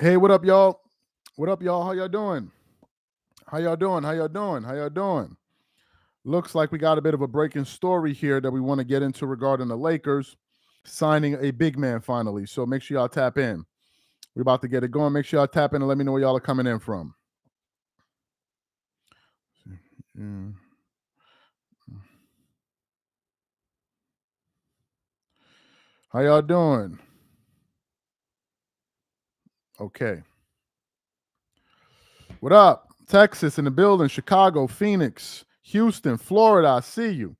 Hey, what up, y'all? What up, y'all? How y'all doing? How y'all doing? How y'all doing? How y'all doing? Looks like we got a bit of a breaking story here that we want to get into regarding the Lakers signing a big man finally. So make sure y'all tap in. We're about to get it going. Make sure y'all tap in and let me know where y'all are coming in from. Mm. How y'all doing? Okay. What up? Texas in the building, Chicago, Phoenix, Houston, Florida. I see you.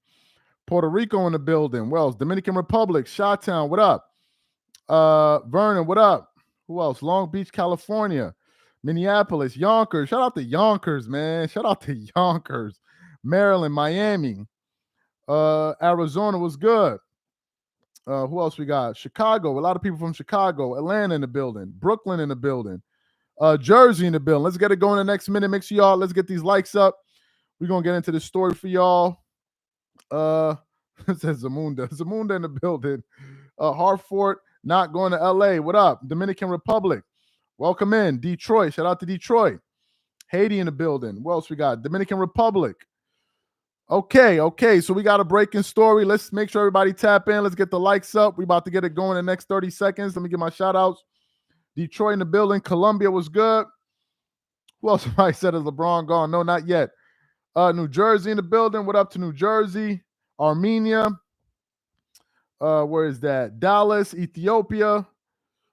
Puerto Rico in the building. Wells, Dominican Republic, Chi-Town. What up? Vernon, what up? Who else? Long Beach, California, Minneapolis, Yonkers. Shout out to Yonkers, man. Shout out to Yonkers. Maryland, Miami, Arizona was good. Who else we got? Chicago. A lot of people from Chicago, Atlanta in the building, Brooklyn in the building, Jersey in the building. Let's get it going in the next minute. Make sure y'all, let's get these likes up. We're gonna get into the story for y'all. It says Zamunda. Zamunda in the building. Hartford, not going to LA. What up? Dominican Republic. Welcome in. Detroit. Shout out to Detroit. Haiti in the building. What else we got? Dominican Republic. Okay. So we got a breaking story. Let's make sure everybody tap in. Let's get the likes up. We about to get it going in the next 30 seconds. Let me get my shout outs. Detroit in the building. Columbia was good. Who else? Somebody said is LeBron gone? No, not yet. New Jersey in the building. What up to New Jersey? Armenia. Where is that? Dallas, Ethiopia,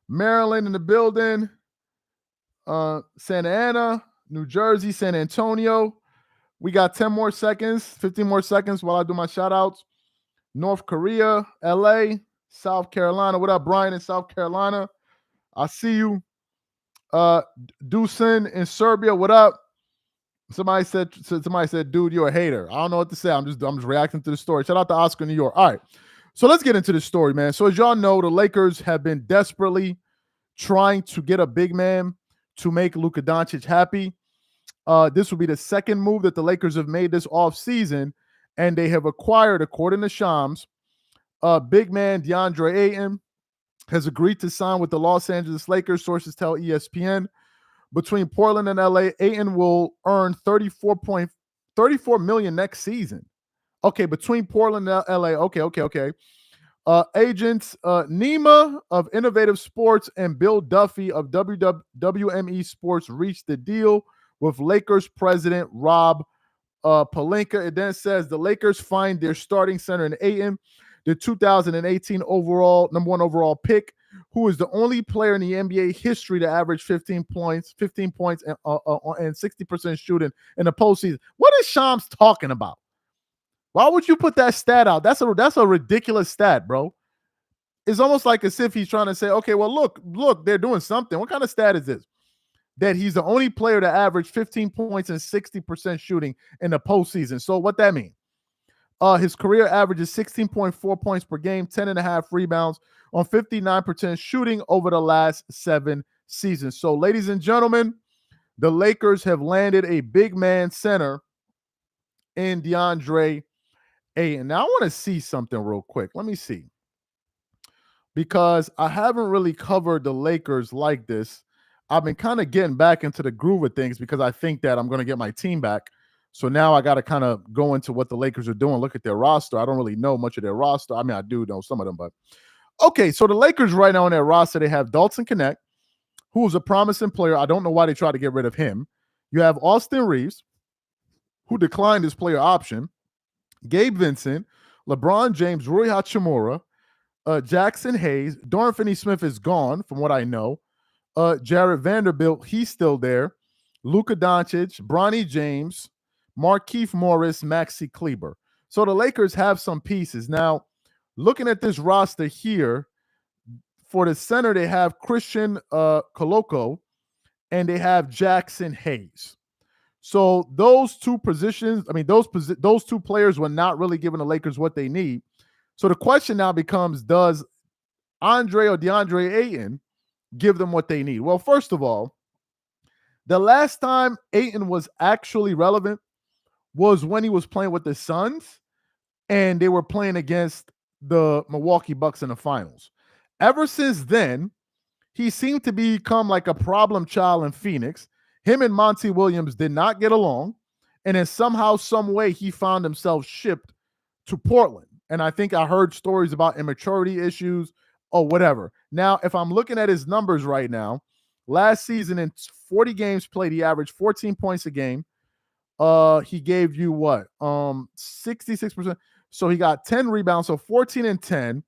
Maryland in the building, Santa Ana, New Jersey, San Antonio. We got 10 more seconds, 15 more seconds while I do my shout outs. North Korea, LA, South Carolina. What up, Brian in South Carolina? I see you. Dusan in Serbia. What up? Somebody said, dude, you're a hater. I don't know what to say. I'm just reacting to the story. Shout out to Oscar, New York. All right. So let's get into the story, man. So as y'all know, the Lakers have been desperately trying to get a big man to make Luka Doncic happy. This will be the second move that the Lakers have made this offseason, and they have acquired, according to Shams, big man Deandre Ayton has agreed to sign with the Los Angeles Lakers, sources tell ESPN. Between Portland and LA, Ayton will earn $34 million next season. Okay, between Portland and LA. Okay. Agents Nima of Innovative Sports and Bill Duffy of WME Sports reached the deal with Lakers president Rob Pelinka. It then says the Lakers find their starting center in Ayton, the 2018 number one overall pick, who is the only player in the NBA history to average 15 points and 60% shooting in the postseason. What is Shams talking about? Why would you put that stat out? That's a ridiculous stat, bro. It's almost like as if he's trying to say, okay, well, look, they're doing something. What kind of stat is this? That he's the only player to average 15 points and 60% shooting in the postseason. So what that mean? His career average is 16.4 points per game, 10.5 rebounds on 59% shooting over the last 7 seasons. So, ladies and gentlemen, the Lakers have landed a big man center in Deandre Ayton. Now, I want to see something real quick. Let me see. Because I haven't really covered the Lakers like this. I've been kind of getting back into the groove of things because I think that I'm going to get my team back. So now I got to kind of go into what the Lakers are doing, look at their roster. I don't really know much of their roster. I mean, I do know some of them, but okay. So the Lakers right now on their roster, they have Dalton Connect, who is a promising player. I don't know why they tried to get rid of him. You have Austin Reeves, who declined his player option, Gabe Vincent, LeBron James, Rui Hachimura, Jackson Hayes. Dorian Finney-Smith is gone, from what I know. Jared Vanderbilt, he's still there. Luka Doncic, Bronny James, Markieff Morris, Maxi Kleber. So the Lakers have some pieces. Now, looking at this roster here, for the center, they have Christian Koloko, and they have Jackson Hayes. So those two positions, I mean, those two players were not really giving the Lakers what they need. So the question now becomes, does DeAndre Ayton give them what they need? Well, first of all, the last time Ayton was actually relevant was when he was playing with the Suns and they were playing against the Milwaukee Bucks in the finals. Ever since then, He seemed to become like a problem child in Phoenix. Him and Monty Williams did not get along. And then somehow, some way, he found himself shipped to Portland. And I think I heard stories about immaturity issues or whatever. Now, if I'm looking at his numbers right now, last season in 40 games played, he averaged 14 points a game. He gave you what? 66%. So he got 10 rebounds, so 14 and 10.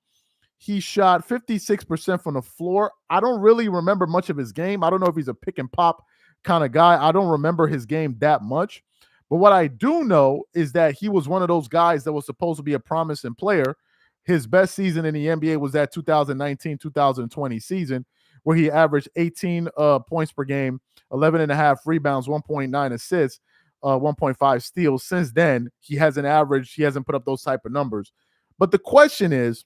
He shot 56% from the floor. I don't really remember much of his game. I don't know if he's a pick and pop kind of guy. I don't remember his game that much. But what I do know is that he was one of those guys that was supposed to be a promising player. His best season in the NBA was that 2019-2020 season where he averaged 18 points per game, 11 and a half rebounds, 1.9 assists, 1.5 steals. Since then, he hasn't put up those type of numbers. But the question is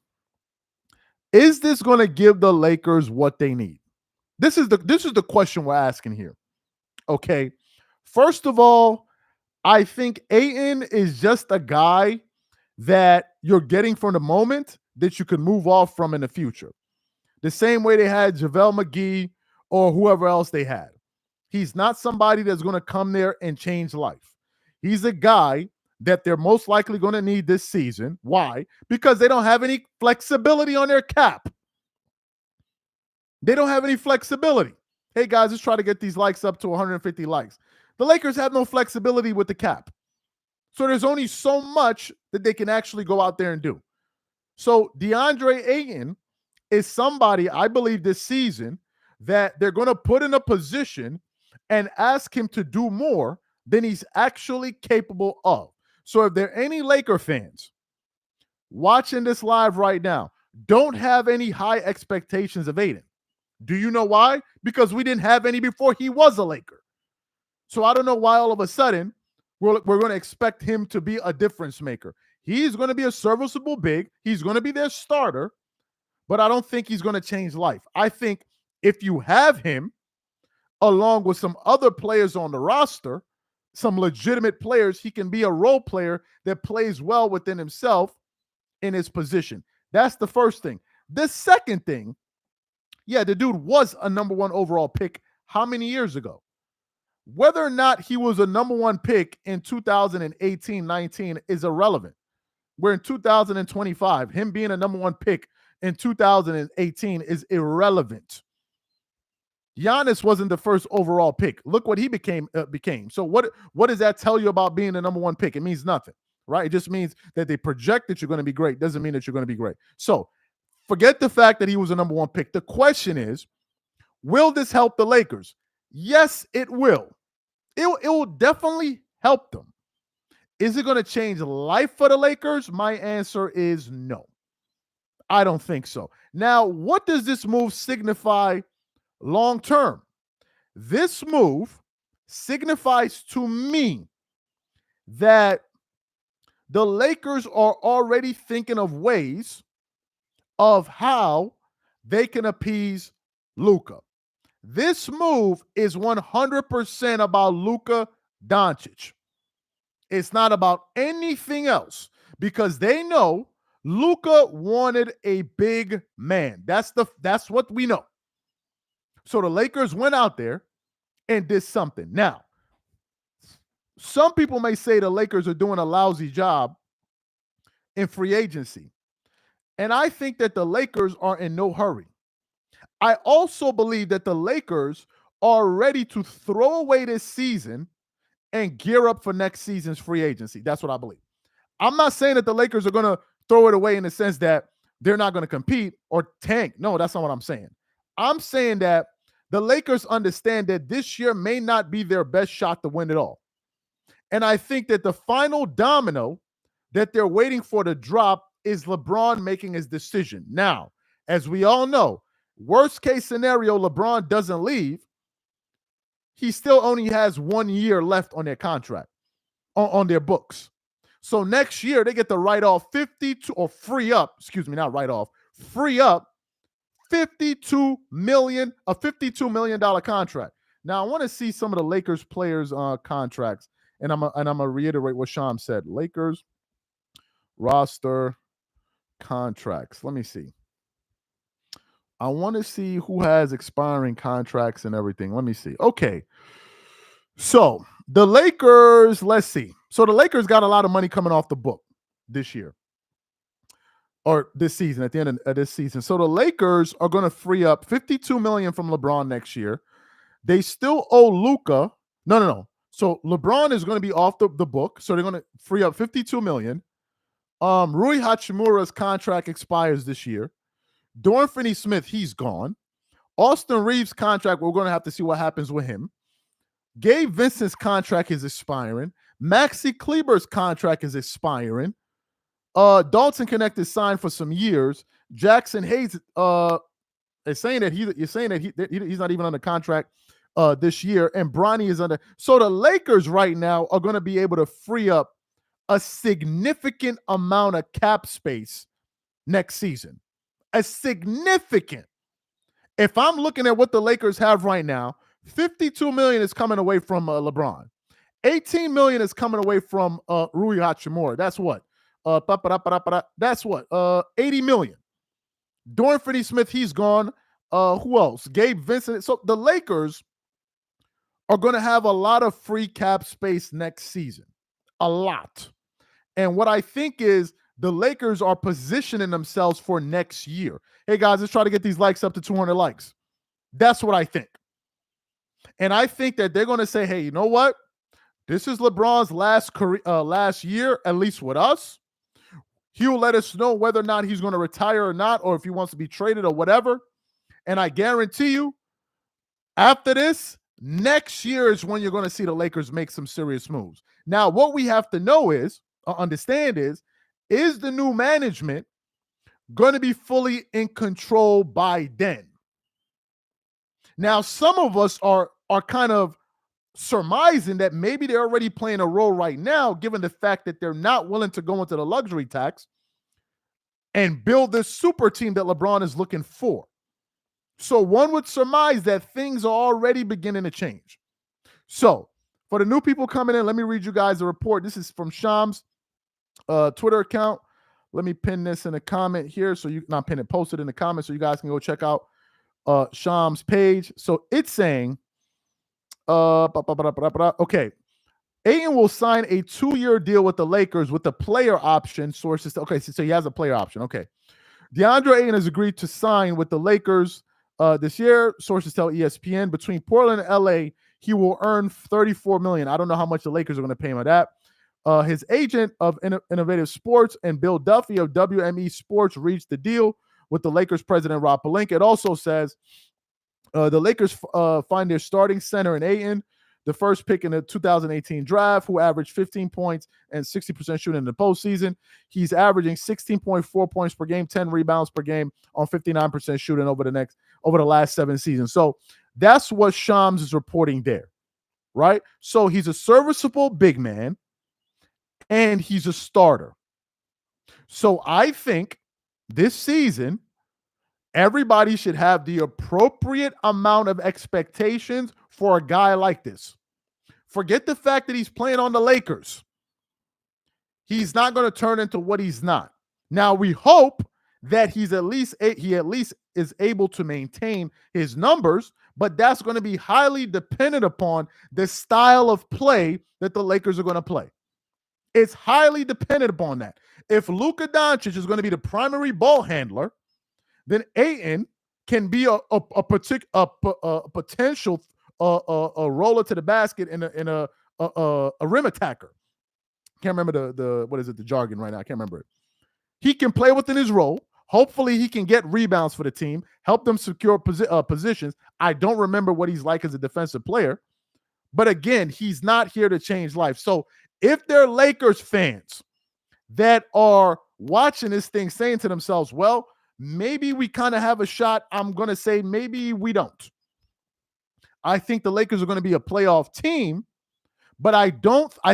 this going to give the Lakers what they need? This is the question we're asking here. Okay. First of all, I think Ayton is just a guy that you're getting from the moment that you can move off from in the future. The same way they had JaVale McGee or whoever else they had. He's not somebody that's going to come there and change life. He's a guy that they're most likely going to need this season. Why? Because they don't have any flexibility on their cap. They don't have any flexibility. Hey, guys, let's try to get these likes up to 150 likes. The Lakers have no flexibility with the cap. So there's only so much that they can actually go out there and do. So Deandre Ayton is somebody, I believe, this season that they're going to put in a position and ask him to do more than he's actually capable of. So if there are any Laker fans watching this live right now, don't have any high expectations of Ayton. Do you know why? Because we didn't have any before he was a Laker. So I don't know why all of a sudden we're going to expect him to be a difference maker. He's going to be a serviceable big. He's going to be their starter, but I don't think he's going to change life. I think if you have him along with some other players on the roster, some legitimate players, he can be a role player that plays well within himself in his position. That's the first thing. The second thing, yeah, the dude was a number one overall pick how many years ago? Whether or not he was a number one pick in 2018-19 is irrelevant. We're in 2025. Him being a number one pick in 2018 is irrelevant. Giannis wasn't the first overall pick. Look what he became. So what does that tell you about being the number one pick? It means nothing, right? It just means that they project that you're going to be great. Doesn't mean that you're going to be great. So forget the fact that he was a number one pick. The question is, will this help the Lakers? Yes, it will. It will definitely help them. Is it going to change life for the Lakers? My answer is no. I don't think so. Now, what does this move signify long term? This move signifies to me that the Lakers are already thinking of ways of how they can appease Luka. This move is 100% about Luka Doncic. It's not about anything else because they know Luka wanted a big man. That's what we know. So the Lakers went out there and did something. Now, some people may say the Lakers are doing a lousy job in free agency. And I think that the Lakers are in no hurry. I also believe that the Lakers are ready to throw away this season and gear up for next season's free agency. That's what I believe. I'm not saying that the Lakers are going to throw it away in the sense that they're not going to compete or tank. No, that's not what I'm saying. I'm saying that the Lakers understand that this year may not be their best shot to win it all. And I think that the final domino that they're waiting for to drop is LeBron making his decision. Now, as we all know, worst case scenario, LeBron doesn't leave. He still only has 1 year left on their contract, on their books. So next year, they get to write off 52 or free up, not write off, free up $52 million, a $52 million contract. Now, I want to see some of the Lakers players' contracts, and I'm gonna reiterate what Sham said. Lakers roster contracts. Let me see. I want to see who has expiring contracts and everything. Let me see. Okay. So the Lakers, let's see. So the Lakers got a lot of money coming off the book this year or this season, at the end of this season. So the Lakers are going to free up $52 million from LeBron next year. They still owe Luka. No. So LeBron is going to be off the book. So they're going to free up $52 million. Rui Hachimura's contract expires this year. Dorian Finney-Smith, he's gone. Austin Reeves' contract, we're going to have to see what happens with him. Gabe Vincent's contract is expiring. Maxi Kleber's contract is expiring. Dalton Connect is signed for some years. Jackson Hayes is saying that he's not even under contract this year, and Bronny is under. So the Lakers right now are going to be able to free up a significant amount of cap space next season. A significant. If I'm looking at what the Lakers have right now, $52 million is coming away from LeBron. $18 million is coming away from Rui Hachimura. That's what? That's what? $80 million. Dorian Finney-Smith, he's gone. Who else? Gabe Vincent. So the Lakers are going to have a lot of free cap space next season. A lot. And what I think is the Lakers are positioning themselves for next year. Hey, guys, let's try to get these likes up to 200 likes. That's what I think. And I think that they're going to say, hey, you know what? This is LeBron's last year, at least with us. He'll let us know whether or not he's going to retire or not, or if he wants to be traded or whatever. And I guarantee you, after this, next year is when you're going to see the Lakers make some serious moves. Now, what we have to know is, understand is the new management going to be fully in control by then? Now, some of us are kind of surmising that maybe they're already playing a role right now, given the fact that they're not willing to go into the luxury tax and build this super team that LeBron is looking for. So one would surmise that things are already beginning to change. So for the new people coming in, let me read you guys a report. This is from Sham's Twitter account. Let me pin this in a comment here, so you not pin it, post it in the comments so you guys can go check out Sham's page. So it's saying, okay, Ayton will sign a 2-year deal with the Lakers with the player option. Sources, okay, so he has a player option. Okay, Deandre Ayton has agreed to sign with the Lakers this year. Sources tell ESPN between Portland and LA, he will earn $34 million. I don't know how much the Lakers are going to pay him at that. His agent of Innovative Sports and Bill Duffy of WME Sports reached the deal with the Lakers president, Rob Pelinka. It also says the Lakers find their starting center in Ayton, the first pick in the 2018 draft, who averaged 15 points and 60% shooting in the postseason. He's averaging 16.4 points per game, 10 rebounds per game on 59% shooting over the last 7 seasons. So that's what Shams is reporting there, right? So he's a serviceable big man, and he's a starter. So I think this season, everybody should have the appropriate amount of expectations for a guy like this. Forget the fact that he's playing on the Lakers. He's not going to turn into what he's not. Now, we hope that he at least is able to maintain his numbers, but that's going to be highly dependent upon the style of play that the Lakers are going to play. It's highly dependent upon that. If Luka Doncic is going to be the primary ball handler, then Ayton can be a potential roller to the basket and a rim attacker. Can't remember the jargon right now. I can't remember it. He can play within his role. Hopefully, he can get rebounds for the team, help them secure positions. I don't remember what he's like as a defensive player, but again, he's not here to change life. So if they're Lakers fans that are watching this thing saying to themselves, well, maybe we kind of have a shot, I'm going to say maybe we don't. I think the Lakers are going to be a playoff team, but I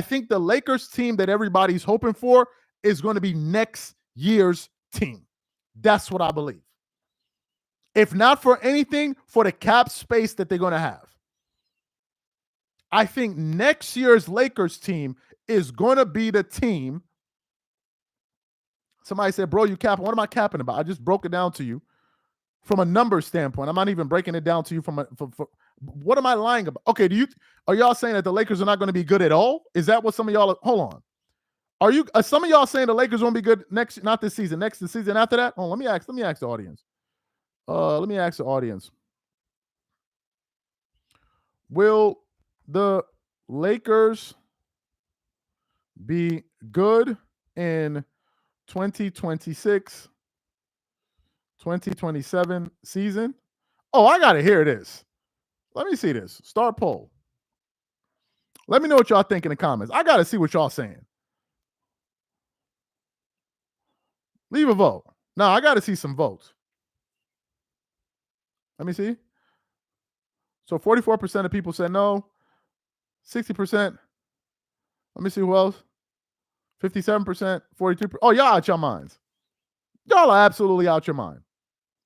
think the Lakers team that everybody's hoping for is going to be next year's team. That's what I believe. If not for anything, for the cap space that they're going to have. I think next year's Lakers team is going to be the team. Somebody said, bro, you capping. What am I capping about? I just broke it down to you. from a number standpoint. I'm not even breaking it down to you from what am I lying about? Okay, are y'all saying that the Lakers are not going to be good at all? Is that what some of y'all are, hold on. Are some of y'all saying the Lakers won't be good not this season, the season after that? Oh, let me ask the audience. Let me ask the audience. Will the Lakers be good in 2026, 2027 season? Oh, I got to hear this. Let me see this. Start poll. Let me know what y'all think in the comments. I got to see what y'all saying. Leave a vote. No, I got to see some votes. Let me see. So 44% of people said no. 60%. Let me see who else. 57%, 42%. Oh, y'all out your minds. Y'all are absolutely out your mind.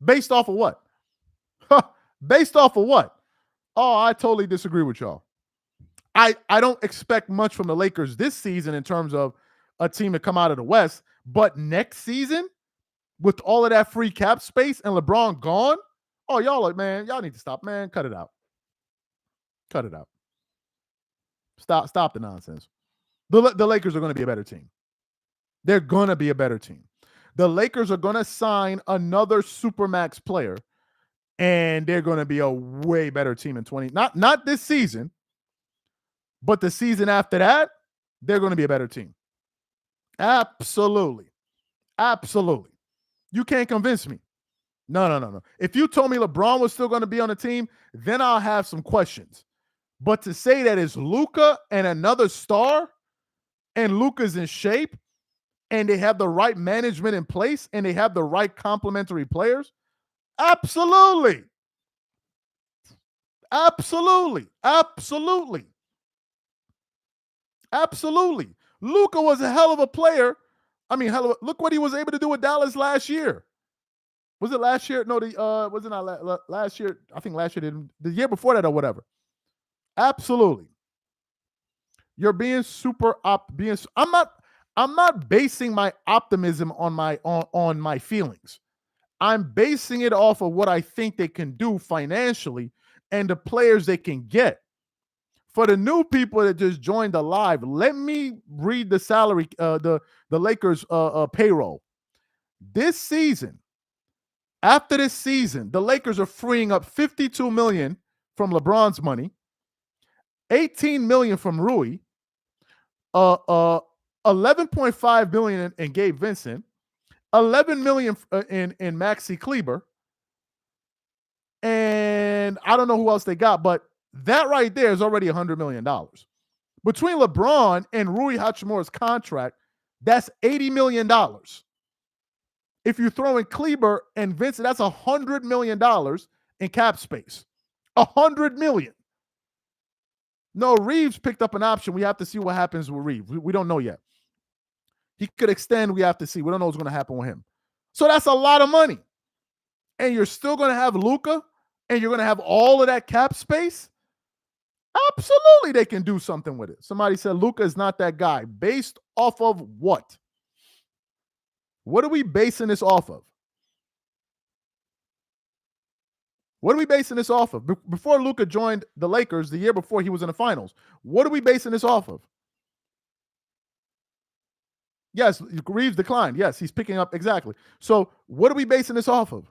Based off of what? Based off of what? Oh, I totally disagree with y'all. I don't expect much from the Lakers this season in terms of a team to come out of the West. But next season, with all of that free cap space and LeBron gone, oh, y'all need to stop, man. Cut it out. Cut it out. Stop the nonsense. The Lakers are going to be a better team. They're going to be a better team. The Lakers are going to sign another Supermax player, and they're going to be a way better team in 20. Not this season, but the season after that, they're going to be a better team. Absolutely. Absolutely. You can't convince me. No. If you told me LeBron was still going to be on the team, then I'll have some questions. But to say that it's Luka and another star, and Luka's in shape, and they have the right management in place, and they have the right complementary players, absolutely. Absolutely. Absolutely. Absolutely. Luka was a hell of a player. I mean, look what he was able to do with Dallas last year. Was it last year? No, was it not last year? I think last year didn't. The year before that or whatever. Absolutely. You're being I'm not basing my optimism on my feelings. I'm basing it off of what I think they can do financially and the players they can get. For the new people that just joined the live, let me read the salary, the Lakers payroll. This season, after this season, the Lakers are freeing up $52 million from LeBron's money, $18 million from Rui, $11.5 million in Gabe Vincent, $11 million in Maxi Kleber, and I don't know who else they got, but that right there is already $100 million. Between LeBron and Rui Hachimura's contract, that's $80 million. If you throw in Kleber and Vincent, that's $100 million in cap space. $100 million. No, Reeves picked up an option. We have to see what happens with Reeves. We don't know yet. He could extend. We have to see. We don't know what's going to happen with him. So that's a lot of money. And you're still going to have Luka, and you're going to have all of that cap space? Absolutely, they can do something with it. Somebody said Luka is not that guy. Based off of what? What are we basing this off of? What are we basing this off of? Before Luka joined the Lakers, the year before he was in the finals, what are we basing this off of? Yes, Reeves declined. Yes, he's picking up. Exactly. So what are we basing this off of?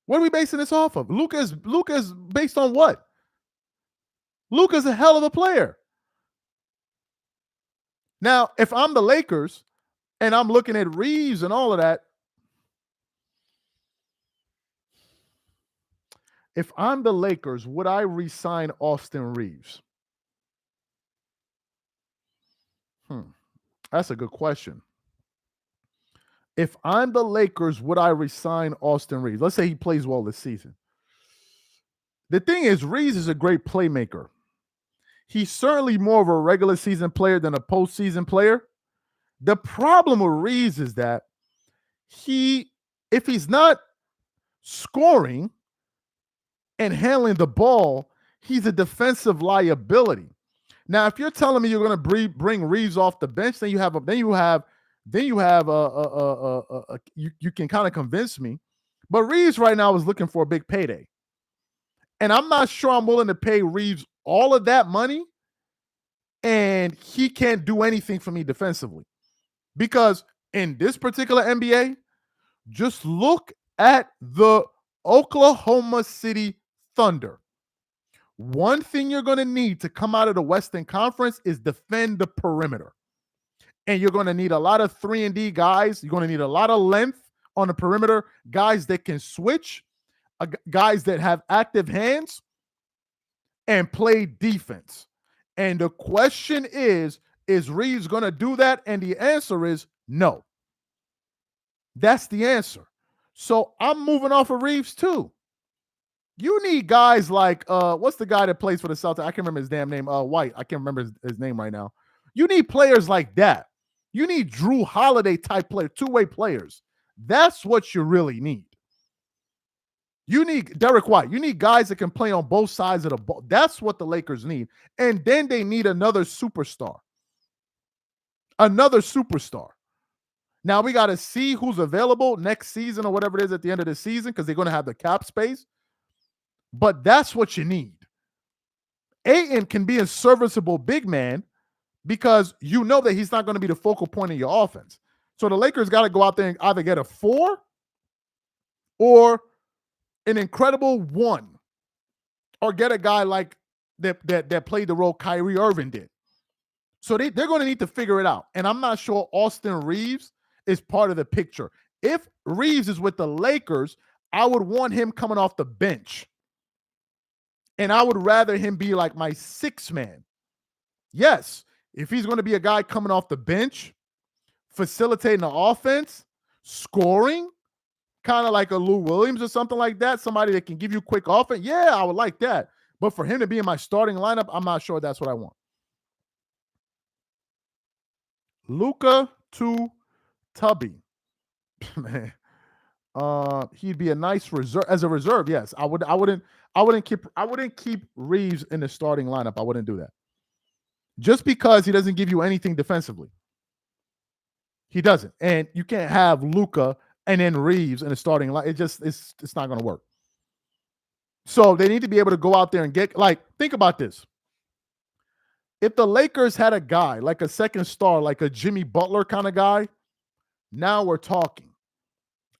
What are we basing this off of? Luka is based on what? Luka's a hell of a player. Now, if I'm the Lakers and I'm looking at Reeves and all of that, if I'm the Lakers, would I re-sign Austin Reeves? That's a good question. If I'm the Lakers, would I re-sign Austin Reeves? Let's say he plays well this season. The thing is, Reeves is a great playmaker. He's certainly more of a regular season player than a postseason player. The problem with Reeves is that if he's not scoring and handling the ball, he's a defensive liability. Now, if you're telling me you're going to bring Reeves off the bench, then you have Then you have you can kind of convince me, but Reeves right now is looking for a big payday, and I'm not sure I'm willing to pay Reeves all of that money, and he can't do anything for me defensively. Because in this particular NBA, just look at the Oklahoma City Thunder. One thing you're going to need to come out of the Western Conference is defend the perimeter. And you're going to need a lot of 3-and-D guys. You're going to need a lot of length on the perimeter, guys that can switch, guys that have active hands and play defense. And the question is Reeves going to do that? And the answer is no. That's the answer. So I'm moving off of Reeves too. You need guys like what's the guy that plays for the Celtics? I can't remember his damn name. White. I can't remember his name right now. You need players like that. You need Drew Holiday type player, two-way players. That's what you really need. You need Derek White. You need guys that can play on both sides of the ball. That's what the Lakers need. And then they need another superstar. Another superstar. Now we got to see who's available next season or whatever it is at the end of the season because they're going to have the cap space. But that's what you need. Ayton can be a serviceable big man because you know that he's not going to be the focal point of your offense. So the Lakers got to go out there and either get a 4 or an incredible 1 or get a guy like that played the role Kyrie Irving did. So they're going to need to figure it out. And I'm not sure Austin Reeves is part of the picture. If Reeves is with the Lakers, I would want him coming off the bench. And I would rather him be like my 6th man. Yes, if he's going to be a guy coming off the bench, facilitating the offense, scoring, kind of like a Lou Williams or something like that, somebody that can give you quick offense, yeah, I would like that. But for him to be in my starting lineup, I'm not sure that's what I want. Luka to Tubby. Man. He'd be a nice reserve as a reserve. Yes, I wouldn't keep Reeves in the starting lineup. I wouldn't do that. Just because he doesn't give you anything defensively. He doesn't. And you can't have Luka and then Reeves in the starting line. It's not going to work. So they need to be able to go out there and get, like, think about this. If the Lakers had a guy like a second star, like a Jimmy Butler kind of guy, now we're talking.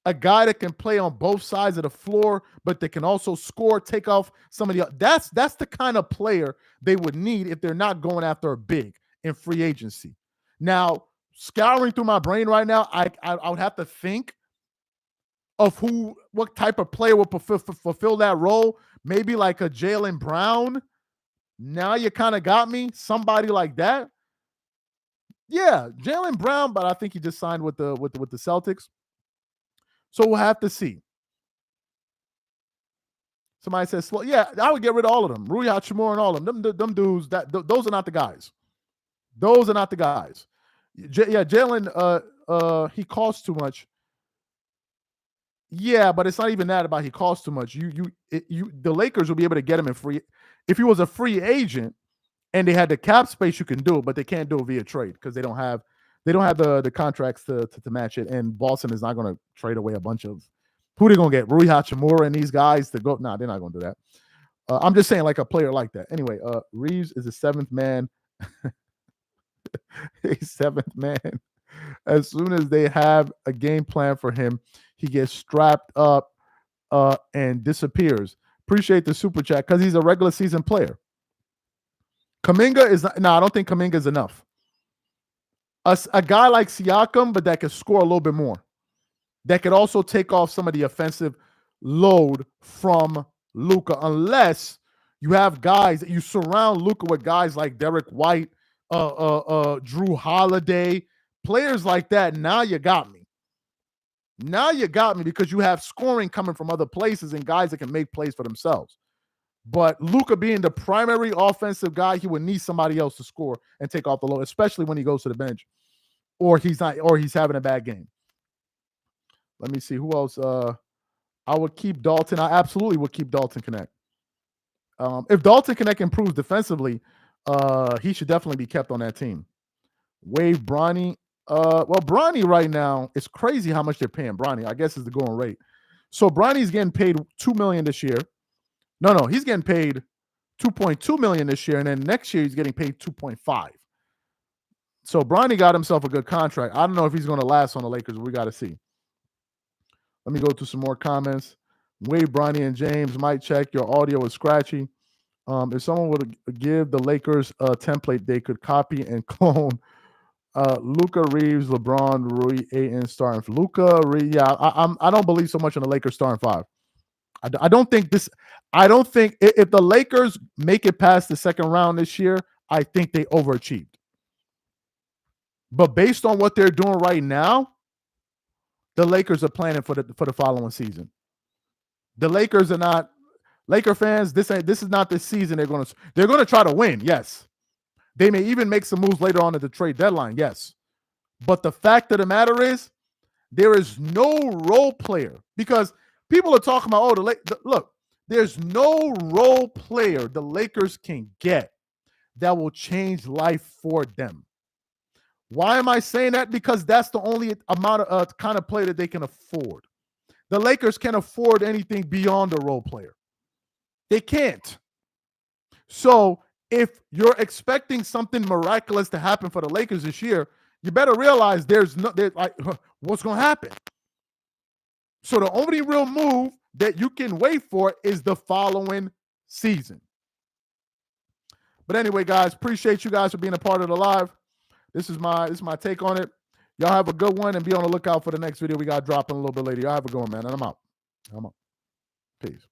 A guy that can play on both sides of the floor, but that can also score, take off some of the. That's the kind of player they would need if they're not going after a big in free agency. Now, scouring through my brain right now, I would have to think of what type of player would fulfill that role. Maybe like a Jaylen Brown. Now you kind of got me. Somebody like that. Yeah, Jaylen Brown, but I think he just signed with the Celtics. So we'll have to see. Somebody says, yeah, I would get rid of all of them. Rui Hachimura and all of them. Them dudes, those are not the guys. Those are not the guys. Jaylen, he costs too much. Yeah, but it's not even that about he costs too much. The Lakers will be able to get him in free. If he was a free agent and they had the cap space, you can do it, but they can't do it via trade because they don't have the contracts to match it, and Boston is not going to trade away a bunch of who they're going to get. Rui Hachimura and these guys to go. Nah, they're not going to do that. I'm just saying, like a player like that. Anyway, Reeves is a 7th man. A 7th man. As soon as they have a game plan for him, he gets strapped up and disappears. Appreciate the super chat because he's a regular season player. Kuminga is not. No, I don't think Kuminga is enough. A guy like Siakam, but that could score a little bit more. That could also take off some of the offensive load from Luka, unless you have guys that you surround Luka with guys like Derek White, Drew Holiday, players like that. Now you got me. Now you got me because you have scoring coming from other places and guys that can make plays for themselves. But Luka being the primary offensive guy, he would need somebody else to score and take off the load, especially when he goes to the bench or he's having a bad game. Let me see who else. I would keep Dalton. I absolutely would keep Dalton Connect. If Dalton Connect improves defensively, he should definitely be kept on that team. Wave Bronny. Well, Bronny right now, it's crazy how much they're paying Bronny. I guess is the going rate. So Bronny's getting paid $2 million this year. No, he's getting paid $2.2 million this year, and then next year he's getting paid $2.5. So Bronny got himself a good contract. I don't know if he's going to last on the Lakers. We got to see. Let me go to some more comments. Wade, Bronny, and James might check. Your audio is scratchy. If someone would give the Lakers a template, they could copy and clone Luka, Reeves, LeBron, Rui, Ayton starting for Luka. Yeah, I don't believe so much in the Lakers starting five. I don't think this. I don't think if the Lakers make it past the second round this year, I think they overachieved. But based on what they're doing right now, the Lakers are planning for the following season. The Lakers are not Laker fans. This is not the season they're going to try to win. Yes, they may even make some moves later on at the trade deadline. Yes, but the fact of the matter is, there is no role player because people are talking about look. There's no role player the Lakers can get that will change life for them. Why am I saying that? Because that's the only amount of kind of player that they can afford. The Lakers can't afford anything beyond a role player. They can't. So if you're expecting something miraculous to happen for the Lakers this year, you better realize there's what's going to happen. So the only real move that you can wait for is the following season. But anyway, guys, appreciate you guys for being a part of the live. This is my take on it. Y'all have a good one and be on the lookout for the next video we got dropping a little bit later. Y'all have a good one, man. And I'm out. Peace.